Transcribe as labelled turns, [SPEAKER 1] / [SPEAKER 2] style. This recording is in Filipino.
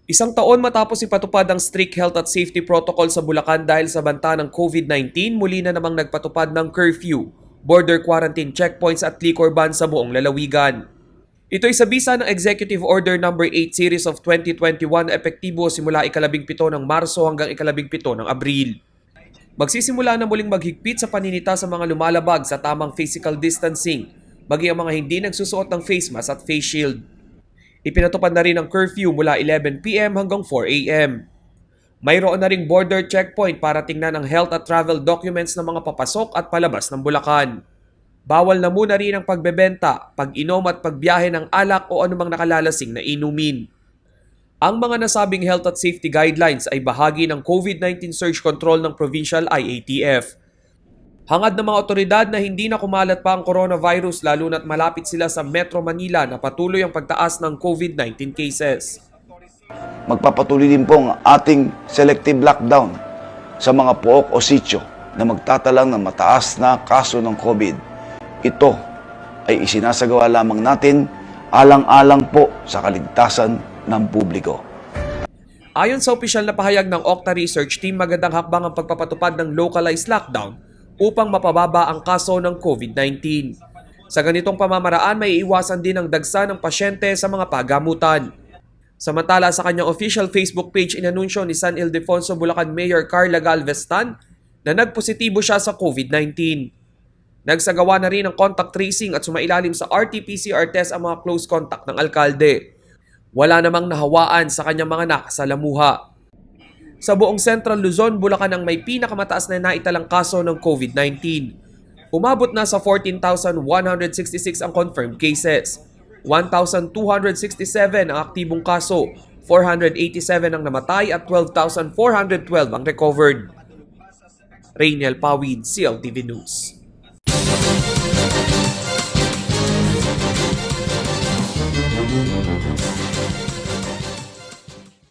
[SPEAKER 1] Isang taon matapos ipatupad ang strict health at safety protocol sa Bulacan dahil sa banta ng COVID-19, muli na namang nagpatupad ng curfew, border quarantine checkpoints at liquor ban sa buong lalawigan. Ito'y sa bisa ng Executive Order No. 8 Series of 2021 na epektibo simula ika-17 ng Marso hanggang ika-17 ng Abril. Magsisimula na muling maghigpit sa paninita sa mga lumalabag sa tamang physical distancing, maging ang mga hindi nagsusuot ng face mask at face shield. Ipinatupad na rin ang curfew mula 11 p.m. hanggang 4 a.m. Mayroon na ring border checkpoint para tingnan ang health at travel documents ng mga papasok at palabas ng Bulacan. Bawal na muna rin ang pagbebenta, pag-inom at pagbiyahe ng alak o anumang nakalalasing na inumin. Ang mga nasabing health at safety guidelines ay bahagi ng COVID-19 surge control ng Provincial IATF. Hangad ng mga otoridad na hindi na kumalat pa ang coronavirus lalo na't malapit sila sa Metro Manila na patuloy ang pagtaas ng COVID-19 cases.
[SPEAKER 2] Magpapatuloy din po ang ating selective lockdown sa mga pook o sitio na magtatalang ng mataas na kaso ng COVID. Ito ay isinasagawa lamang natin alang-alang po sa kaligtasan ng publiko.
[SPEAKER 1] Ayon sa opisyal na pahayag ng Octa Research Team, magandang hakbang ang pagpapatupad ng localized lockdown upang mapababa ang kaso ng COVID-19. Sa ganitong pamamaraan, may iwasan din ang dagsa ng pasyente sa mga pagamutan. Samantala, sa kanyang official Facebook page, inanunsyo ni San Ildefonso, Bulacan Mayor Carla Galvestan na nagpositibo siya sa COVID-19. Nagsagawa na rin ng contact tracing at sumailalim sa RT-PCR test ang mga close contact ng alkalde. Wala namang nahawaan sa kanyang mga nakasalamuha. Sa buong Central Luzon, Bulacan ang may pinakamataas na naitalang kaso ng COVID-19. Umabot na sa 14,166 ang confirmed cases. 1,267 ang aktibong kaso, 487 ang namatay at 12,412 ang recovered. Rainiel Pawid, CLTV News.